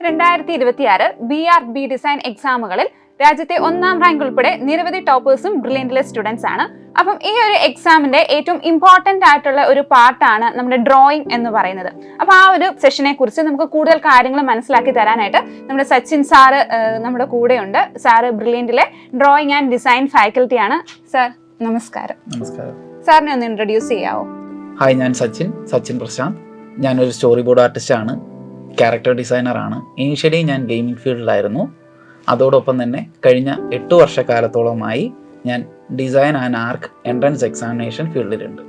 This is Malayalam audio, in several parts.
2026 BRB ഡിസൈൻ എക്സാമുകളിൽ രാജ്യത്തെ 1ാം റാങ്ക് ഉൾപ്പെടെ നിരവധി ടോപ്പേഴ്സും ബ്രില്യൻറ്റിലെ സ്റ്റുഡൻസ് ആണ്. അപ്പം ഈ ഒരു എക്സാമിന്റെ ഏറ്റവും ഇമ്പോർട്ടന്റ് ആയിട്ടുള്ള ഒരു പാർട്ടാണ് നമ്മുടെ ഡ്രോയിങ് എന്ന് പറയുന്നത്. അപ്പോൾ ആ ഒരു സെഷനെ കുറിച്ച് നമുക്ക് കൂടുതൽ കാര്യങ്ങൾ മനസ്സിലാക്കി തരാനായിട്ട് നമ്മുടെ സച്ചിൻ സാറ് നമ്മുടെ കൂടെയുണ്ട്. സാറ് ബ്രില്യൻറ്റിലെ ഡ്രോയിങ് ആൻഡ് ഡിസൈൻ ഫാക്കൽറ്റി ആണ്. സാർ നമസ്കാരം. നമസ്കാരം. സാറിനെ ഒന്ന് ഇൻട്രൊഡ്യൂസ് ചെയ്യാവോ? ഹായ്, ഞാൻ സച്ചിൻ പ്രശാന്ത്. ഞാനൊരു സ്റ്റോറി ബോർഡ് ആർട്ടിസ്റ്റാണ്, ക്യാരക്ടർ ഡിസൈനറാണ്. ഇനീഷ്യലി ഞാൻ ഗെയിമിംഗ് ഫീൽഡിലായിരുന്നു. അതോടൊപ്പം തന്നെ കഴിഞ്ഞ 8 വർഷക്കാലത്തോളമായി ഞാൻ design and arch entrance examination ഫീൽഡിലുണ്ട്.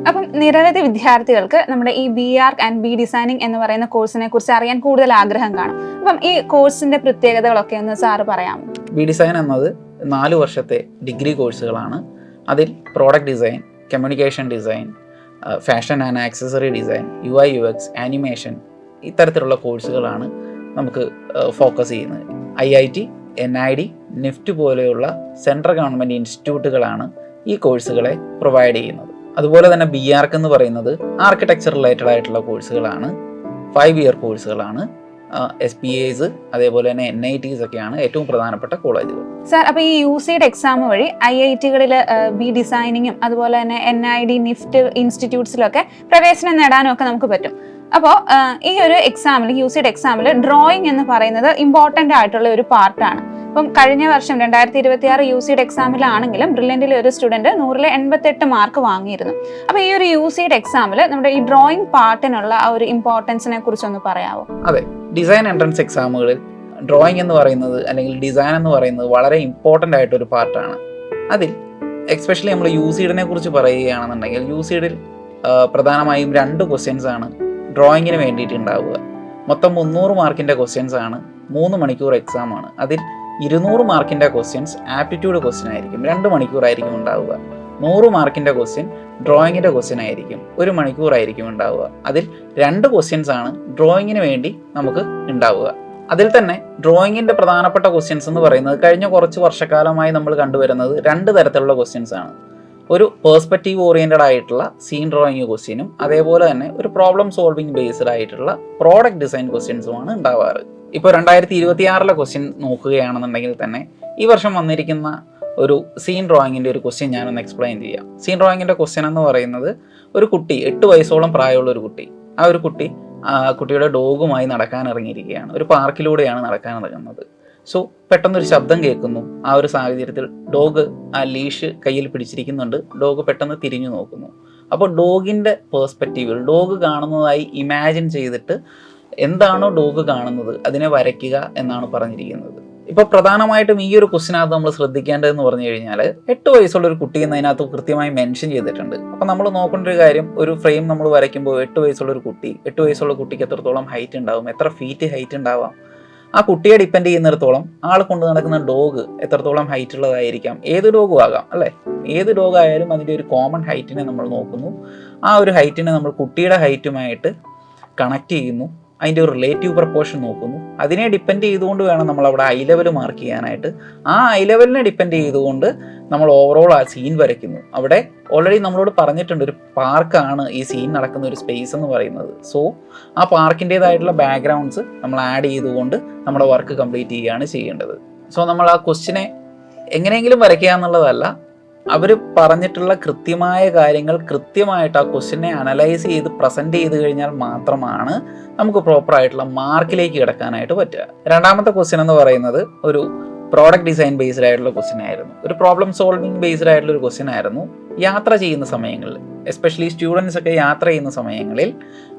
അപ്പം നിരവധി വിദ്യാർത്ഥികൾക്ക് നമ്മുടെ ഈ BArch ആൻഡ് B ഡിസൈനിങ് എന്ന് പറയുന്ന കോഴ്സിനെ കുറിച്ച് അറിയാൻ കൂടുതൽ ആഗ്രഹം കാണും. അപ്പം ഈ കോഴ്സിന്റെ പ്രത്യേകതകളൊക്കെ ഒന്ന് സാറ് പറയാമോ? B ഡിസൈൻ എന്നത് 4 വർഷത്തെ ഡിഗ്രി കോഴ്സുകളാണ്. അതിൽ product design, communication design, fashion and accessory design, UI UX, animation, ഇത്തരത്തിലുള്ള കോഴ്സുകളാണ് നമുക്ക് ഫോക്കസ് ചെയ്യുന്നത്. IIT, NID, NIFT പോലെയുള്ള സെൻട്രൽ ഗവൺമെൻറ് ഇൻസ്റ്റിറ്റ്യൂട്ടുകളാണ് ഈ കോഴ്സുകളെ പ്രൊവൈഡ് ചെയ്യുന്നത്. അതുപോലെ തന്നെ BArch എന്ന് പറയുന്നത് ആർക്കിടെക്ചർ റിലേറ്റഡ് ആയിട്ടുള്ള കോഴ്സുകളാണ്. 5 ഇയർ കോഴ്സുകളാണ്. SPAs അതേപോലെ തന്നെ NITs ഒക്കെയാണ് ഏറ്റവും പ്രധാനപ്പെട്ട കോളേജുകൾ. സാർ, അപ്പോൾ ഈ UCയുടെ എക്സാം വഴി IIT-കളിൽ B ഡിസൈനിങ്ങും അതുപോലെ തന്നെ NID, NIFT ഇൻസ്റ്റിറ്റ്യൂട്ട്സിലൊക്കെ പ്രവേശനം നേടാനും ഒക്കെ നമുക്ക് പറ്റും. അപ്പോൾ ഈ ഒരു എക്സാമിൽ, UCയുടെ എക്സാമിൽ ഡ്രോയിങ് എന്ന് പറയുന്നത് ഇമ്പോർട്ടൻ്റ് ആയിട്ടുള്ള ഒരു പാർട്ടാണ്. അപ്പം കഴിഞ്ഞ വർഷം 2026 UCയുടെ എക്സാമിലാണെങ്കിലും ബ്രില്യൻറ്റിലെ ഒരു സ്റ്റുഡൻറ്റ് 100-ൽ 88 മാർക്ക് വാങ്ങിയിരുന്നു. അപ്പോൾ ഈ ഒരു UCയുടെ എക്സാമിൽ നമ്മുടെ ഈ ഡ്രോയിങ് പാർട്ടിനുള്ള ആ ഒരു ഇമ്പോർട്ടൻസിനെ കുറിച്ചൊന്ന് പറയാമോ? അതെ, ഡിസൈൻ എൻട്രൻസ് എക്സാമുകളിൽ ഡ്രോയിങ് എന്ന് പറയുന്നത് അല്ലെങ്കിൽ ഡിസൈൻ എന്ന് പറയുന്നത് വളരെ ഇമ്പോർട്ടൻ്റ് ആയിട്ടൊരു പാർട്ടാണ്. അതിൽ എക്സ്പെഷ്യലി നമ്മൾ UCയുടെ കുറിച്ച് പറയുകയാണെന്നുണ്ടെങ്കിൽ UCയിൽ പ്രധാനമായും 2 ക്വസ്റ്റ്യൻസ് ആണ് ഡ്രോയിങ്ങിന് വേണ്ടിയിട്ട് ഉണ്ടാവുക. മൊത്തം 300 മാർക്കിൻ്റെ ക്വസ്റ്റ്യൻസ് ആണ്. 3 മണിക്കൂർ എക്സാമാണ്. അതിൽ 200 മാർക്കിൻ്റെ ക്വസ്റ്റ്യൻസ് ആപ്റ്റിറ്റ്യൂഡ് ക്വസ്റ്റ്യൻ ആയിരിക്കും, 2 മണിക്കൂറായിരിക്കും ഉണ്ടാവുക. 100 മാർക്കിൻ്റെ ക്വസ്റ്റ്യൻ ഡ്രോയിങ്ങിൻ്റെ ക്വസ്റ്റ്യൻ ആയിരിക്കും, 1 മണിക്കൂറായിരിക്കും ഉണ്ടാവുക. അതിൽ 2 ക്വസ്റ്റ്യൻസ് ആണ് ഡ്രോയിങ്ങിന് വേണ്ടി നമുക്ക് ഉണ്ടാവുക. അതിൽ തന്നെ ഡ്രോയിങ്ങിൻ്റെ പ്രധാനപ്പെട്ട ക്വസ്റ്റ്യൻസ് എന്ന് പറയുന്നത് കഴിഞ്ഞ കുറച്ച് വർഷക്കാലമായി നമ്മൾ കണ്ടുവരുന്നത് 2 തരത്തിലുള്ള ക്വസ്റ്റ്യൻസ് ആണ്. ഒരു പേഴ്സ്പെക്റ്റീവ് ഓറിയൻറ്റഡ് ആയിട്ടുള്ള സീൻ ഡ്രോയിങ് ക്വസ്റ്റ്യനും അതേപോലെ തന്നെ ഒരു പ്രോബ്ലം സോൾവിങ് ബേസ്ഡ് ആയിട്ടുള്ള പ്രോഡക്റ്റ് ഡിസൈൻ ക്വസ്റ്റ്യൻസുമാണ് ഉണ്ടാവാറ്. ഇപ്പോൾ 2026 ക്വസ്റ്റ്യൻ നോക്കുകയാണെന്നുണ്ടെങ്കിൽ തന്നെ ഈ വർഷം വന്നിരിക്കുന്ന ഒരു സീൻ ഡ്രോയിങ്ങിൻ്റെ ഒരു ക്വസ്റ്റ്യൻ ഞാനൊന്ന് എക്സ്പ്ലെയിൻ ചെയ്യാം. സീൻ ഡ്രോയിങ്ങിൻ്റെ ക്വസ്റ്റ്യൻ എന്ന് പറയുന്നത് ഒരു കുട്ടി, 8 വയസ്സോളം പ്രായമുള്ള ഒരു കുട്ടി, ആ ഒരു കുട്ടിയുടെ ഡോഗുമായി നടക്കാൻ ഇറങ്ങിയിരിക്കുകയാണ്. ഒരു പാർക്കിലൂടെയാണ് നടക്കാൻ ഇറങ്ങുന്നത്. സോ പെട്ടെന്നൊരു ശബ്ദം കേൾക്കുന്നു. ആ ഒരു സാഹചര്യത്തിൽ ഡോഗ് ആ ലീഷ് കയ്യിൽ പിടിച്ചിരിക്കുന്നുണ്ട്. ഡോഗ് പെട്ടെന്ന് തിരിഞ്ഞു നോക്കുന്നു. അപ്പോൾ ഡോഗിൻ്റെ പേഴ്സ്പെക്റ്റീവിൽ ഡോഗ് കാണുന്നതായി ഇമാജിൻ ചെയ്തിട്ട് എന്താണോ ഡോഗ് കാണുന്നത് അതിനെ വരയ്ക്കുക എന്നാണ് പറഞ്ഞിരിക്കുന്നത്. ഇപ്പോൾ പ്രധാനമായിട്ടും ഈ ഒരു ക്വസ്റ്റിനകത്ത് നമ്മൾ ശ്രദ്ധിക്കേണ്ടതെന്ന് പറഞ്ഞു കഴിഞ്ഞാൽ 8 വയസ്സുള്ള ഒരു കുട്ടി എന്നതിനകത്ത് കൃത്യമായി മെൻഷൻ ചെയ്തിട്ടുണ്ട്. അപ്പോൾ നമ്മൾ നോക്കേണ്ട ഒരു കാര്യം, ഒരു ഫ്രെയിം നമ്മൾ വരയ്ക്കുമ്പോൾ 8 വയസ്സുള്ള ഒരു കുട്ടി, 8 വയസ്സുള്ള കുട്ടിക്ക് എത്രത്തോളം ഹൈറ്റ് ഉണ്ടാവും, എത്ര ഫീറ്റ് ഹൈറ്റ് ഉണ്ടാവാം, ആ കുട്ടിയെ ഡിപ്പെൻഡ് ചെയ്യുന്നിടത്തോളം ആൾ കൊണ്ട് നടക്കുന്ന ഡോഗ് എത്രത്തോളം ഹൈറ്റ് ഉള്ളതായിരിക്കാം. ഏത് ഡോഗും ആകാം അല്ലേ? ഏത് ഡോഗ് ആയാലും അതിൻ്റെ ഒരു കോമൺ ഹൈറ്റിനെ നമ്മൾ നോക്കുന്നു. ആ ഒരു ഹൈറ്റിനെ നമ്മൾ കുട്ടിയുടെ ഹൈറ്റുമായിട്ട് കണക്ട് ചെയ്യുന്നു. അതിൻ്റെ ഒരു റിലേറ്റീവ് പ്രപ്പോർഷൻ നോക്കുന്നു. അതിനെ ഡിപ്പെൻഡ് ചെയ്തുകൊണ്ട് വേണം നമ്മൾ അവിടെ ഐ ലെവൽ മാർക്ക് ചെയ്യാനായിട്ട്. ആ ഐ ലെവലിനെ ഡിപ്പെൻഡ് ചെയ്തുകൊണ്ട് നമ്മൾ ഓവറോൾ ആ സീൻ വരയ്ക്കുന്നു. അവിടെ ഓൾറെഡി നമ്മളോട് പറഞ്ഞിട്ടുണ്ട്, ഒരു പാർക്കാണ് ഈ സീൻ നടക്കുന്ന ഒരു സ്പേസ് എന്ന് പറയുന്നത്. സോ ആ പാർക്കിൻ്റേതായിട്ടുള്ള ബാക്ക്ഗ്രൗണ്ട്സ് നമ്മൾ ആഡ് ചെയ്തുകൊണ്ട് നമ്മുടെ വർക്ക് കംപ്ലീറ്റ് ചെയ്യുകയാണ് ചെയ്യേണ്ടത്. സോ നമ്മൾ ആ ക്വസ്റ്റിനെ എങ്ങനെയെങ്കിലും വരയ്ക്കുക എന്നുള്ളതല്ല, അവർ പറഞ്ഞിട്ടുള്ള കൃത്യമായ കാര്യങ്ങൾ കൃത്യമായിട്ട് ആ ക്വസ്റ്റിനെ അനലൈസ് ചെയ്ത് പ്രസൻറ്റ് ചെയ്ത് കഴിഞ്ഞാൽ മാത്രമാണ് നമുക്ക് പ്രോപ്പറായിട്ടുള്ള മാർക്കിലേക്ക് കിടക്കാനായിട്ട് പറ്റുക. രണ്ടാമത്തെ ക്വസ്റ്റ്യൻ എന്ന് പറയുന്നത് ഒരു പ്രോഡക്റ്റ് ഡിസൈൻ ബേസ്ഡ് ആയിട്ടുള്ള ക്വസ്റ്റ്യൻ ആയിരുന്നു. ഒരു പ്രോബ്ലം സോൾവിങ് ബേസ്ഡ് ആയിട്ടുള്ള ഒരു ക്വസ്റ്റ്യൻ ആയിരുന്നു. യാത്ര ചെയ്യുന്ന സമയങ്ങളിൽ, എസ്പെഷ്യലി സ്റ്റുഡൻസ് ഒക്കെ യാത്ര ചെയ്യുന്ന സമയങ്ങളിൽ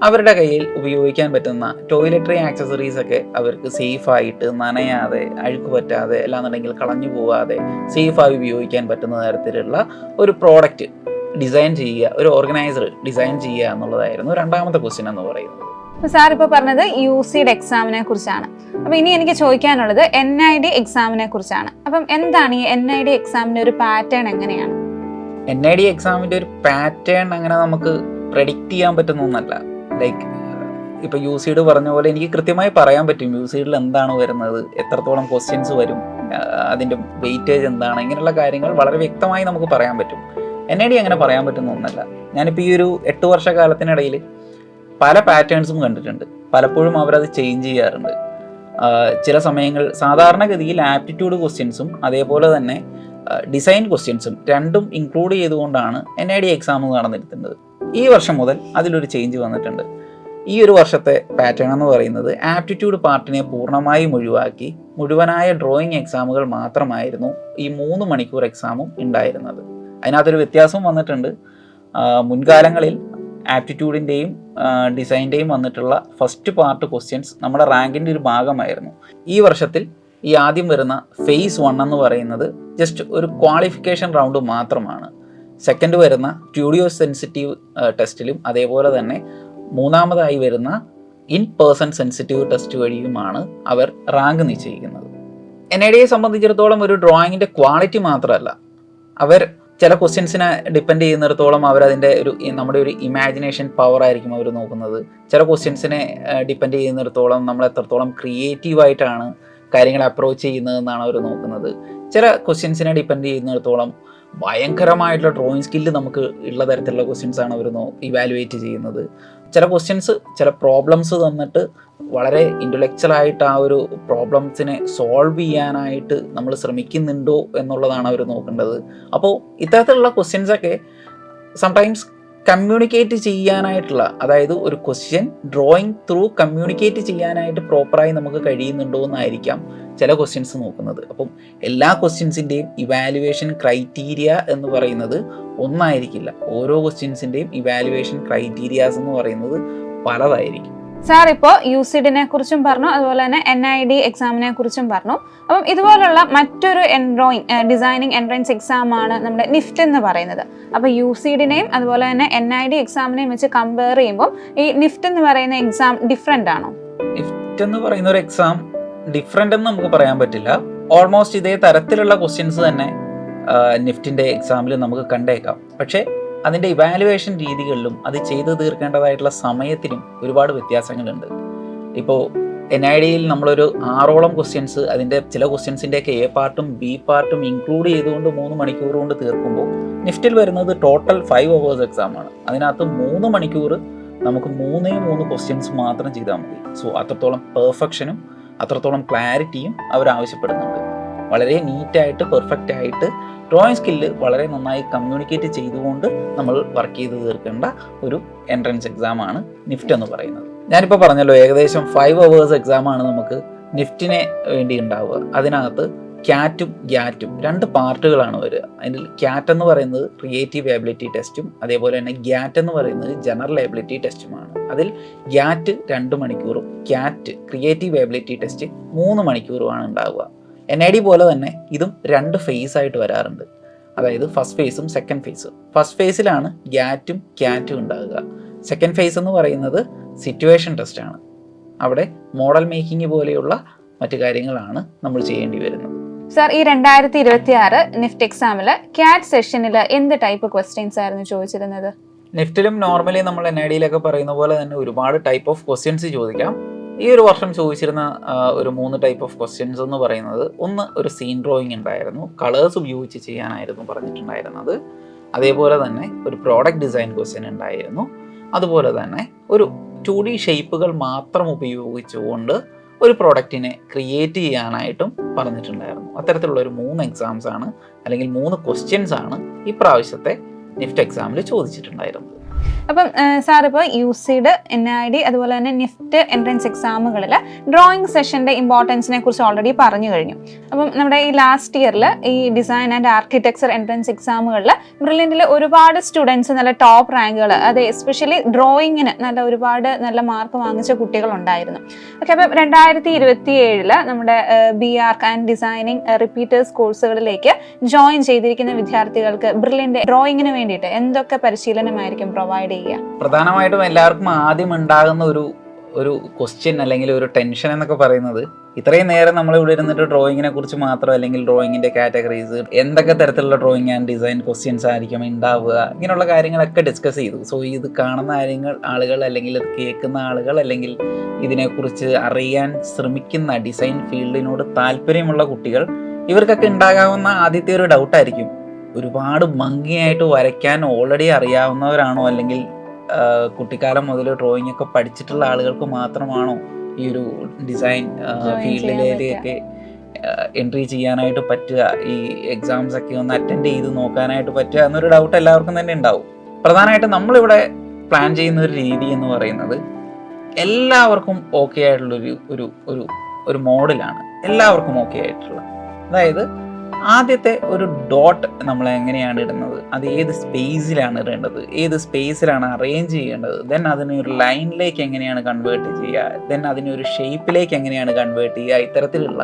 അവരുടെ കയ്യിൽ ഉപയോഗിക്കാൻ പറ്റുന്ന ടോയ്ലറ്ററി ആക്സസറീസ് ഒക്കെ അവർക്ക് സേഫായിട്ട് നനയാതെ, അഴുക്ക് പറ്റാതെ, അല്ലാന്നുണ്ടെങ്കിൽ കളഞ്ഞു പോവാതെ സേഫായി ഉപയോഗിക്കാൻ പറ്റുന്ന തരത്തിലുള്ള ഒരു പ്രോഡക്റ്റ് ഡിസൈൻ ചെയ്യുക, ഒരു ഓർഗനൈസർ ഡിസൈൻ ചെയ്യുക എന്നുള്ളതായിരുന്നു രണ്ടാമത്തെ ക്വസ്റ്റ്യൻ എന്ന് പറയുന്നത്. സാർ ഇപ്പോൾ പറഞ്ഞത് UCയുടെ എക്സാമിനെ കുറിച്ചാണ്. അപ്പോൾ ഇനി എനിക്ക് ചോദിക്കാനുള്ളത് NID എക്സാമിനെ കുറിച്ചാണ്. അപ്പം എന്താണ് ഈ NID എക്സാമിൻ്റെ ഒരു പാറ്റേൺ എങ്ങനെയാണ്? NID എക്സാമിൻ്റെ ഒരു പാറ്റേൺ അങ്ങനെ നമുക്ക് പ്രെഡിക്റ്റ് ചെയ്യാൻ പറ്റുന്ന ഒന്നല്ല. ലൈക്ക് ഇപ്പോൾ UCയുടെ പറഞ്ഞ പോലെ എനിക്ക് കൃത്യമായി പറയാൻ പറ്റും UCയിൽ എന്താണ് വരുന്നത്, എത്രത്തോളം ക്വസ്റ്റ്യൻസ് വരും, അതിൻ്റെ വെയിറ്റേജ് എന്താണ്, ഇങ്ങനെയുള്ള കാര്യങ്ങൾ വളരെ വ്യക്തമായി നമുക്ക് പറയാൻ പറ്റും. NID അങ്ങനെ പറയാൻ പറ്റുന്ന ഒന്നല്ല. ഞാനിപ്പോൾ ഈ ഒരു 8 വർഷക്കാലത്തിനിടയിൽ പല പാറ്റേൺസും കണ്ടിട്ടുണ്ട്. പലപ്പോഴും അവരത് ചേഞ്ച് ചെയ്യാറുണ്ട്. ചില സമയങ്ങൾ സാധാരണഗതിയിൽ ആപ്റ്റിറ്റ്യൂഡ് ക്വസ്റ്റ്യൻസും അതേപോലെ തന്നെ ഡിസൈൻ ക്വസ്റ്റ്യൻസും രണ്ടും ഇൻക്ലൂഡ് ചെയ്തുകൊണ്ടാണ് NID എക്സാം നടന്നിരുന്നത്. ഈ വർഷം മുതൽ അതിലൊരു ചേഞ്ച് വന്നിട്ടുണ്ട്. ഈ ഒരു വർഷത്തെ പാറ്റേൺ എന്ന് പറയുന്നത് ആപ്റ്റിറ്റ്യൂഡ് പാർട്ടിനെ പൂർണ്ണമായും ഒഴിവാക്കി മുഴുവനായ ഡ്രോയിങ് എക്സാമുകൾ മാത്രമായിരുന്നു ഈ 3 മണിക്കൂർ എക്സാമും ഉണ്ടായിരുന്നത്. അതിനകത്തൊരു വ്യത്യാസം വന്നിട്ടുണ്ട്. മുൻകാലങ്ങളിൽ ആപ്റ്റിറ്റ്യൂഡിൻ്റെയും ഡിസൈൻ്റെയും വന്നിട്ടുള്ള ഫസ്റ്റ് പാർട്ട് ക്വസ്റ്റ്യൻസ് നമ്മുടെ റാങ്കിൻ്റെ ഒരു ഭാഗമായിരുന്നു. ഈ വർഷത്തിൽ ഈ ആദ്യം വരുന്ന ഫേസ് 1 എന്ന് പറയുന്നത് ജസ്റ്റ് ഒരു ക്വാളിഫിക്കേഷൻ റൗണ്ട് മാത്രമാണ്. സെക്കൻഡ് വരുന്ന സ്റ്റുഡിയോ സെൻസിറ്റീവ് ടെസ്റ്റിലും അതേപോലെ തന്നെ മൂന്നാമതായി വരുന്ന ഇൻ പേഴ്സൺ സെൻസിറ്റീവ് ടെസ്റ്റ് വഴിയുമാണ് അവർ റാങ്ക് നിശ്ചയിക്കുന്നത്. NIDയെ സംബന്ധിച്ചിടത്തോളം ഒരു ഡ്രോയിങ്ങിൻ്റെ ക്വാളിറ്റി മാത്രമല്ല, അവർ ചില ക്വസ്റ്റ്യൻസിനെ ഡിപ്പെൻഡ് ചെയ്യുന്നിടത്തോളം അവരതിൻ്റെ നമ്മുടെ ഒരു ഇമാജിനേഷൻ പവർ ആയിരിക്കും അവർ നോക്കുന്നത്. ചില ക്വസ്റ്റ്യൻസിനെ ഡിപ്പെൻഡ് ചെയ്യുന്നിടത്തോളം നമ്മൾ എത്രത്തോളം ക്രിയേറ്റീവായിട്ടാണ് കാര്യങ്ങൾ അപ്രോച്ച് ചെയ്യുന്നതെന്നാണ് അവർ നോക്കുന്നത്. ചില ക്വസ്റ്റ്യൻസിനെ ഡിപ്പെൻഡ് ചെയ്യുന്നിടത്തോളം ഭയങ്കരമായിട്ടുള്ള ഡ്രോയിങ് സ്കില്ല് നമുക്ക് ഉള്ള തരത്തിലുള്ള ക്വസ്റ്റ്യൻസാണ് അവർ ഇവാലുവേറ്റ് ചെയ്യുന്നത്. ചില ക്വസ്റ്റ്യൻസ് ചില പ്രോബ്ലംസ് തന്നിട്ട് വളരെ ഇൻ്റലക്ച്വലായിട്ട് ആ ഒരു പ്രോബ്ലംസിനെ സോൾവ് ചെയ്യാനായിട്ട് നമ്മൾ ശ്രമിക്കുന്നുണ്ടോ എന്നുള്ളതാണ് അവർ നോക്കേണ്ടത്. അപ്പോൾ ഇത്തരത്തിലുള്ള ക്വസ്റ്റ്യൻസൊക്കെ സംടൈംസ് കമ്മ്യൂണിക്കേറ്റ് ചെയ്യാനായിട്ടുള്ള, അതായത് ഒരു ക്വസ്റ്റ്യൻ ഡ്രോയിങ് ത്രൂ കമ്മ്യൂണിക്കേറ്റ് ചെയ്യാനായിട്ട് പ്രോപ്പറായി നമുക്ക് കഴിയുന്നുണ്ടോ എന്നായിരിക്കാം ചില ക്വസ്റ്റ്യൻസ് നോക്കുന്നത്. അപ്പം എല്ലാ ക്വസ്റ്റ്യൻസിൻ്റെയും ഇവാലുവേഷൻ ക്രൈറ്റീരിയ എന്ന് പറയുന്നത് ഒന്നായിരിക്കില്ല. ഓരോ ക്വസ്റ്റ്യൻസിൻ്റെയും ഇവാലുവേഷൻ ക്രൈറ്റീരിയാസ് എന്ന് പറയുന്നത് പലതായിരിക്കും. സാർ ഇപ്പോൾ UCDനെ കുറിച്ചും പറഞ്ഞു, അതുപോലെ തന്നെ NID എക്സാമിനെ കുറിച്ചും പറഞ്ഞു. അപ്പം ഇതുപോലുള്ള മറ്റൊരു ഡിസൈനിങ് എൻട്രൻസ് എക്സാമാണ് നമ്മുടെ നിഫ്റ്റ് എന്ന് പറയുന്നത്. അപ്പോൾ UCDനെയും അതുപോലെ തന്നെ NID എക്സാമിനെയും വെച്ച് കമ്പയർ ചെയ്യുമ്പോൾ ഈ നിഫ്റ്റ് എന്ന് പറയുന്ന എക്സാം ഡിഫറെൻ്റ് ആണോ? നിഫ്റ്റ് എന്ന് പറയുന്ന ഒരു എക്സാം ഡിഫറെൻ്റ് എന്ന് നമുക്ക് പറയാൻ പറ്റില്ല. ഓൾമോസ്റ്റ് ഇതേ തരത്തിലുള്ള ക്വസ്റ്റ്യൻസ് തന്നെ നിഫ്റ്റിൻ്റെ എക്സാമിൽ നമുക്ക് കണ്ടേക്കാം. പക്ഷേ അതിൻ്റെ ഇവാലുവേഷൻ രീതികളിലും അത് ചെയ്തു തീർക്കേണ്ടതായിട്ടുള്ള സമയത്തിനും ഒരുപാട് വ്യത്യാസങ്ങളുണ്ട്. ഇപ്പോൾ NIDയിൽ നമ്മളൊരു 6ഓളം ക്വസ്റ്റ്യൻസ്, അതിൻ്റെ ചില ക്വസ്റ്റ്യൻസിൻ്റെയൊക്കെ A പാർട്ടും B പാർട്ടും ഇൻക്ലൂഡ് ചെയ്തുകൊണ്ട് 3 മണിക്കൂർ കൊണ്ട് തീർക്കുമ്പോൾ നിഫ്റ്റിൽ വരുന്നത് ടോട്ടൽ 5 hours എക്സാമാണ്. അതിനകത്ത് 3 മണിക്കൂർ നമുക്ക് 3 ക്വസ്റ്റ്യൻസ് മാത്രം ചെയ്താൽ മതി. സോ അത്രത്തോളം പെർഫെക്ഷനും അത്രത്തോളം ക്ലാരിറ്റിയും അവർ ആവശ്യപ്പെടുന്നുണ്ട്. വളരെ നീറ്റായിട്ട് പെർഫെക്റ്റ് ആയിട്ട് ഡ്രോയിങ് സ്കില്ല് വളരെ നന്നായി കമ്മ്യൂണിക്കേറ്റ് ചെയ്തുകൊണ്ട് നമ്മൾ വർക്ക് ചെയ്ത് തീർക്കേണ്ട ഒരു എൻട്രൻസ് എക്സാമാണ് നിഫ്റ്റ് എന്ന് പറയുന്നത്. ഞാനിപ്പോൾ പറഞ്ഞല്ലോ, ഏകദേശം 5 hours എക്സാമാണ് നമുക്ക് നിഫ്റ്റിനെ വേണ്ടി ഉണ്ടാവുക. അതിനകത്ത് ക്യാറ്റും ഗ്യാറ്റും 2 പാർട്ടുകളാണ് വരിക. അതിൽ ക്യാറ്റ് എന്ന് പറയുന്നത് ക്രിയേറ്റീവ് എബിലിറ്റി ടെസ്റ്റും അതേപോലെ തന്നെ ഗ്യാറ്റ് എന്ന് പറയുന്നത് ജനറൽ എബിലിറ്റി ടെസ്റ്റുമാണ്. അതിൽ ഗ്യാറ്റ് 2 മണിക്കൂറും ക്യാറ്റ് ക്രിയേറ്റീവ് എബിലിറ്റി ടെസ്റ്റ് 3 മണിക്കൂറുമാണ് ഉണ്ടാവുക. NID പോലെ തന്നെ ഇതും 2 ഫേസ് ആയിട്ട് വരാറുണ്ട്. അതായത് ഫസ്റ്റ് ഫേസും സെക്കൻഡ് ഫേസും. ഫസ്റ്റ് ഫേസിലാണ് ഗ്യാറ്റും ക്യാറ്റും ഉണ്ടാകുക. സെക്കൻഡ് ഫേസ് എന്ന് പറയുന്നത് സിറ്റുവേഷൻ ടെസ്റ്റാണ്. അവിടെ മോഡൽ മേക്കിംഗ് പോലെയുള്ള മറ്റു കാര്യങ്ങളാണ് നമ്മൾ ചെയ്യേണ്ടി വരുന്നത്. സാർ, ഈ 2026 നിഫ്റ്റ് എക്സാമിൽ ക്യാറ്റ് സെഷനിൽ എന്ത് ടൈപ്പ് ക്വസ്റ്റ്യൻസ് ആയിരുന്നു ചോദിച്ചിരുന്നത്? നിഫ്റ്റിലും നോർമലി നമ്മൾ NIDയിലൊക്കെ പറയുന്ന പോലെ തന്നെ ഒരുപാട് ടൈപ്പ് ഓഫ് ക്വസ്റ്റ്യൻസ് ചോദിക്കാം. ഈ ഒരു വർഷം ചോദിച്ചിരുന്ന ഒരു 3 ടൈപ്പ് ഓഫ് ക്വസ്റ്റ്യൻസ് എന്ന് പറയുന്നത്, ഒന്ന് ഒരു സീൻ ഡ്രോയിങ് ഉണ്ടായിരുന്നു, കളേഴ്സ് ഉപയോഗിച്ച് ചെയ്യാനായിരുന്നു പറഞ്ഞിട്ടുണ്ടായിരുന്നത്. അതേപോലെ തന്നെ ഒരു പ്രോഡക്റ്റ് ഡിസൈൻ ക്വസ്റ്റ്യൻ ഉണ്ടായിരുന്നു. അതുപോലെ തന്നെ ഒരു 2D ഷേപ്പുകൾ മാത്രം ഉപയോഗിച്ചുകൊണ്ട് ഒരു പ്രോഡക്റ്റിനെ ക്രിയേറ്റ് ചെയ്യാനായിട്ടും പറഞ്ഞിട്ടുണ്ടായിരുന്നു. അത്തരത്തിലുള്ള ഒരു 3 എക്സാംസ് ആണ്, അല്ലെങ്കിൽ 3 ക്വസ്റ്റ്യൻസ് ആണ് ഈ പ്രാവശ്യത്തെ നിഫ്റ്റ് എക്സാമിൽ ചോദിച്ചിട്ടുണ്ടായിരുന്നത്. അപ്പം സാർ, ഇപ്പോൾ UCD, NID അതുപോലെ തന്നെ നിഫ്റ്റ് എൻട്രൻസ് എക്സാമുകളിൽ ഡ്രോയിങ് സെഷൻ്റെ ഇമ്പോർട്ടൻസിനെ കുറിച്ച് ഓൾറെഡി പറഞ്ഞു കഴിഞ്ഞു. അപ്പം നമ്മുടെ ഈ ലാസ്റ്റ് ഇയറിൽ ഈ ഡിസൈൻ ആൻഡ് ആർക്കിടെക്ചർ എൻട്രൻസ് എക്സാമുകളിൽ ബ്രില്യൻറ്റിൽ ഒരുപാട് സ്റ്റുഡൻസ് നല്ല ടോപ്പ് റാങ്കുകൾ, അത് എസ്പെഷ്യലി ഡ്രോയിങ്ങിന് ഒരുപാട് നല്ല മാർക്ക് വാങ്ങിച്ച കുട്ടികളുണ്ടായിരുന്നു. ഓക്കെ, അപ്പം 2027 നമ്മുടെ BArch ആൻഡ് ഡിസൈനിങ് റിപ്പീറ്റേഴ്സ് കോഴ്സുകളിലേക്ക് ജോയിൻ ചെയ്തിരിക്കുന്ന വിദ്യാർത്ഥികൾക്ക് ബ്രില്യൻറ്റ് ഡ്രോയിങ്ങിന് വേണ്ടിയിട്ട് എന്തൊക്കെ പരിശീലനമായിരിക്കും പ്രൊവൈഡ് ചെയ്യുക? പ്രധാനമായിട്ടും എല്ലാവർക്കും ആദ്യം ഉണ്ടാകുന്ന ഒരു ക്വസ്റ്റ്യൻ അല്ലെങ്കിൽ ഒരു ടെൻഷൻ എന്നൊക്കെ പറയുന്നത്, ഇത്രയും നേരം നമ്മൾ ഇവിടെ ഇരുന്നിട്ട് ഡ്രോയിങ്ങിനെ കുറിച്ച് മാത്രം, അല്ലെങ്കിൽ ഡ്രോയിങ്ങിൻ്റെ കാറ്റഗറീസ്, എന്തൊക്കെ തരത്തിലുള്ള ഡ്രോയിങ് ആൻഡ് ഡിസൈൻ ക്വസ്റ്റ്യൻസ് ആയിരിക്കും ഉണ്ടാവുക, ഇങ്ങനെയുള്ള കാര്യങ്ങളൊക്കെ ഡിസ്കസ് ചെയ്തു. സോ ഇത് കാണുന്ന ആളുകൾ അല്ലെങ്കിൽ ഇത് കേൾക്കുന്ന ആളുകൾ, അല്ലെങ്കിൽ ഇതിനെക്കുറിച്ച് അറിയാൻ ശ്രമിക്കുന്ന ഡിസൈൻ ഫീൽഡിനോട് താല്പര്യമുള്ള കുട്ടികൾ, ഇവർക്കൊക്കെ ഉണ്ടാകാവുന്ന ആദ്യത്തെ ഒരു ഡൗട്ടായിരിക്കും, ഒരുപാട് ഭംഗിയായിട്ട് വരയ്ക്കാൻ ഓൾറെഡി അറിയാവുന്നവരാണോ, അല്ലെങ്കിൽ കുട്ടിക്കാലം മുതൽ ഡ്രോയിങ് ഒക്കെ പഠിച്ചിട്ടുള്ള ആളുകൾക്ക് മാത്രമാണോ ഈ ഒരു ഡിസൈൻ ഫീൽഡിലേക്ക് എൻട്രി ചെയ്യാനായിട്ട് പറ്റുക, ഈ എക്സാംസ് ഒക്കെ ഒന്ന് അറ്റൻഡ് ചെയ്ത് നോക്കാനായിട്ട് പറ്റുക എന്നൊരു ഡൗട്ട് എല്ലാവർക്കും തന്നെ ഉണ്ടാവും. പ്രധാനമായിട്ടും നമ്മളിവിടെ പ്ലാൻ ചെയ്യുന്ന ഒരു രീതി എന്ന് പറയുന്നത് എല്ലാവർക്കും ഓക്കെ ആയിട്ടുള്ളൊരു ഒരു ഒരു ഒരു മോഡലാണ്. എല്ലാവർക്കും ഓക്കെ ആയിട്ടുള്ള, അതായത് ആദ്യത്തെ ഒരു ഡോട്ട് നമ്മൾ എങ്ങനെയാണ് ഇടുന്നത്, അത് ഏത് സ്പേസിലാണ് ഇടേണ്ടത്, ഏത് സ്പേസിലാണ് അറേഞ്ച് ചെയ്യേണ്ടത്, ദെൻ അതിനെ ഒരു ലൈനിലേക്ക് എങ്ങനെയാണ് കൺവേർട്ട് ചെയ്യുക, ദെൻ അതിനെ ഒരു ഷേപ്പിലേക്ക് എങ്ങനെയാണ് കൺവേർട്ട് ചെയ്യുക, ഇത്തരത്തിലുള്ള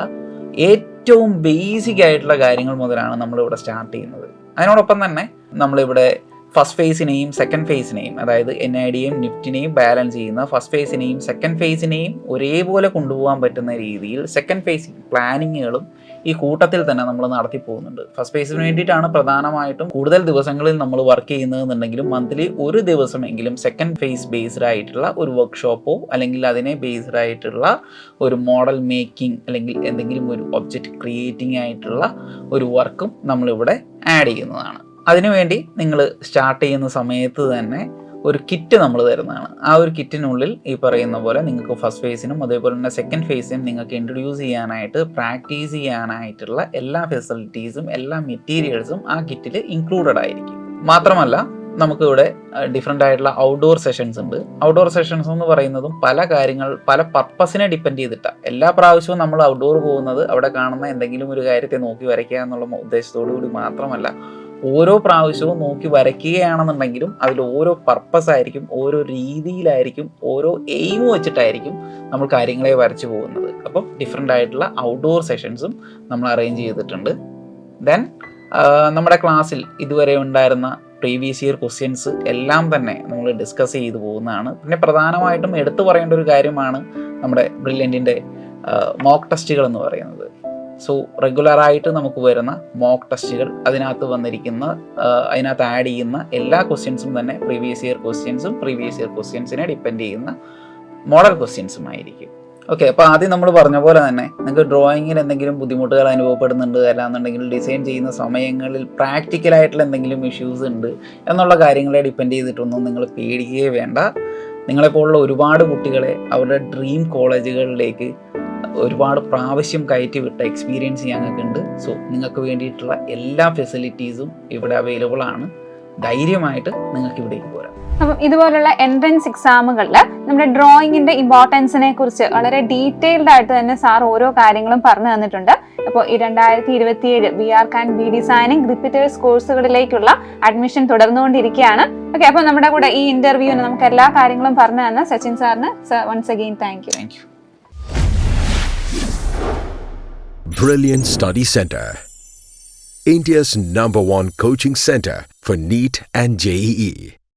ഏറ്റവും ബേസിക് ആയിട്ടുള്ള കാര്യങ്ങൾ മുതലാണ് നമ്മളിവിടെ സ്റ്റാർട്ട് ചെയ്യുന്നത്. അതിനോടൊപ്പം തന്നെ നമ്മളിവിടെ ഫസ്റ്റ് ഫേസിനെയും സെക്കൻഡ് ഫേസിനെയും, അതായത് NIDയെയും നിഫ്റ്റിനെയും ബാലൻസ് ചെയ്യുന്ന ഫസ്റ്റ് ഫേസിനെയും സെക്കൻഡ് ഫേസിനെയും ഒരേപോലെ കൊണ്ടുപോകാൻ പറ്റുന്ന രീതിയിൽ സെക്കൻഡ് ഫേസ് പ്ലാനിങ്ങുകളും ഈ കൂട്ടത്തിൽ തന്നെ നമ്മൾ നടത്തി പോകുന്നുണ്ട്. ഫസ്റ്റ് ഫേസിന് വേണ്ടിയിട്ടാണ് പ്രധാനമായിട്ടും കൂടുതൽ ദിവസങ്ങളിൽ നമ്മൾ വർക്ക് ചെയ്യുന്നതെന്നുണ്ടെങ്കിലും മന്ത്ലി ഒരു ദിവസമെങ്കിലും സെക്കൻഡ് ഫേസ് ബേസ്ഡ് ആയിട്ടുള്ള ഒരു വർക്ക്ഷോപ്പോ അല്ലെങ്കിൽ അതിനെ ബേസ്ഡ് ആയിട്ടുള്ള ഒരു മോഡൽ മേക്കിംഗ് അല്ലെങ്കിൽ എന്തെങ്കിലും ഒരു ഒബ്ജക്റ്റ് ക്രിയേറ്റിംഗ് ആയിട്ടുള്ള ഒരു വർക്കും നമ്മളിവിടെ ആഡ് ചെയ്യുന്നതാണ്. അതിനുവേണ്ടി നിങ്ങൾ സ്റ്റാർട്ട് ചെയ്യുന്ന സമയത്ത് തന്നെ ഒരു കിറ്റ് നമ്മൾ തരുന്നതാണ്. ആ ഒരു കിറ്റിനുള്ളിൽ ഈ പറയുന്ന പോലെ നിങ്ങൾക്ക് ഫസ്റ്റ് ഫേസിനും അതേപോലെ തന്നെ സെക്കൻഡ് ഫേസിനും നിങ്ങൾക്ക് ഇൻട്രൊഡ്യൂസ് ചെയ്യാനായിട്ട് പ്രാക്ടീസ് ചെയ്യാനായിട്ടുള്ള എല്ലാ ഫെസിലിറ്റീസും എല്ലാ മെറ്റീരിയൽസും ആ കിറ്റിൽ ഇൻക്ലൂഡഡ് ആയിരിക്കും. മാത്രമല്ല നമുക്കിവിടെ ഡിഫറെൻ്റ് ആയിട്ടുള്ള ഔട്ട്ഡോർ സെഷൻസ് ഉണ്ട്. ഔട്ട്ഡോർ സെഷൻസ് എന്ന് പറയുന്നതും പല കാര്യങ്ങൾ പല പർപ്പസിനെ ഡിപ്പെൻഡ് ചെയ്തിട്ടാണ്. എല്ലാ പ്രാവശ്യവും നമ്മൾ ഔട്ട്ഡോർ പോകുന്നത് അവിടെ കാണുന്ന എന്തെങ്കിലും ഒരു കാര്യത്തെ നോക്കി വരയ്ക്കുക എന്നുള്ള ഉദ്ദേശത്തോടു കൂടി മാത്രമല്ല, ഓരോ പ്രാവശ്യവും നോക്കി വരയ്ക്കുകയാണെന്നുണ്ടെങ്കിലും അതിൽ ഓരോ പർപ്പസ് ആയിരിക്കും, ഓരോ രീതിയിലായിരിക്കും, ഓരോ എയിം വെച്ചിട്ടായിരിക്കും നമ്മൾ കാര്യങ്ങളെ വരച്ചു പോകുന്നത്. അപ്പം ഡിഫറെൻ്റ് ആയിട്ടുള്ള ഔട്ട്ഡോർ സെഷൻസും നമ്മൾ അറേഞ്ച് ചെയ്തിട്ടുണ്ട്. ദെൻ നമ്മുടെ ക്ലാസ്സിൽ ഇതുവരെ ഉണ്ടായിരുന്ന പ്രീവിയസ് ഇയർ ക്വസ്റ്റ്യൻസ് എല്ലാം തന്നെ നമ്മൾ ഡിസ്കസ് ചെയ്തു പോകുന്നതാണ്. പിന്നെ പ്രധാനമായിട്ടും എടുത്തു പറയേണ്ട ഒരു കാര്യമാണ് നമ്മുടെ ബ്രില്യൻറ്റിൻ്റെ മോക്ക് ടെസ്റ്റുകൾ എന്ന് പറയുന്നത്. സോ റെഗുലറായിട്ട് നമുക്ക് വരുന്ന മോക്ക് ടെസ്റ്റുകൾ, അതിനകത്ത് വന്നിരിക്കുന്ന അതിനകത്ത് ആഡ് ചെയ്യുന്ന എല്ലാ ക്വസ്റ്റ്യൻസും തന്നെ പ്രീവിയസ് ഇയർ ക്വസ്റ്റ്യൻസും പ്രീവിയസ് ഇയർ ക്വസ്റ്റ്യൻസിനെ ഡിപ്പെൻഡ് ചെയ്യുന്ന മോഡൽ ക്വസ്റ്റ്യൻസും ആയിരിക്കും. ഓക്കെ, അപ്പോൾ ആദ്യം നമ്മൾ പറഞ്ഞ പോലെ തന്നെ നിങ്ങൾക്ക് ഡ്രോയിങ്ങിൽ എന്തെങ്കിലും ബുദ്ധിമുട്ടുകൾ അനുഭവപ്പെടുന്നുണ്ട്, അല്ലാന്നുണ്ടെങ്കിൽ ഡിസൈൻ ചെയ്യുന്ന സമയങ്ങളിൽ പ്രാക്ടിക്കലായിട്ടുള്ള എന്തെങ്കിലും ഇഷ്യൂസ് ഉണ്ട് എന്നുള്ള കാര്യങ്ങളെ ഡിപ്പെൻഡ് ചെയ്തിട്ടൊന്നും നിങ്ങൾ പേടിക്കുകയേ വേണ്ട. നിങ്ങളെപ്പോലുള്ള ഒരുപാട് കുട്ടികളെ അവരുടെ ഡ്രീം കോളേജുകളിലേക്ക് ഒരുപാട് പ്രാവശ്യം കയറ്റി വിട്ട എക്സ്പീരിയൻസ് ഞങ്ങൾക്കുണ്ട്. സോ നിങ്ങൾക്ക് വേണ്ടിയിട്ടുള്ള എല്ലാ ഫെസിലിറ്റീസും ഇവിടെ അവൈലബിൾ ആണ്. ധൈര്യമായിട്ട് നിങ്ങൾക്ക് ഇവിടേക്ക് പോരാം. അപ്പം ഇതുപോലുള്ള എൻട്രൻസ് എക്സാമുകളിൽ നമ്മുടെ ഡ്രോയിങ്ങിന്റെ ഇമ്പോർട്ടൻസിനെ കുറിച്ച് വളരെ ഡീറ്റെയിൽഡ് ആയിട്ട് തന്നെ സാർ ഓരോ കാര്യങ്ങളും പറഞ്ഞു തന്നിട്ടുണ്ട്. അപ്പോൾ ഈ 2027 VR and B designing repeaters കോഴ്സുകളിലേക്കുള്ള അഡ്മിഷൻ തുടർന്നുകൊണ്ടിരിക്കുകയാണ്. ഓക്കെ, അപ്പോൾ നമ്മുടെ കൂടെ ഈ ഇന്റർവ്യൂവിന് നമുക്ക് എല്ലാ കാര്യങ്ങളും പറഞ്ഞു തന്ന സച്ചിൻ സാറിന് once again thank you. Brilliant Study Center, India's #1 coaching center for NEET and JEE.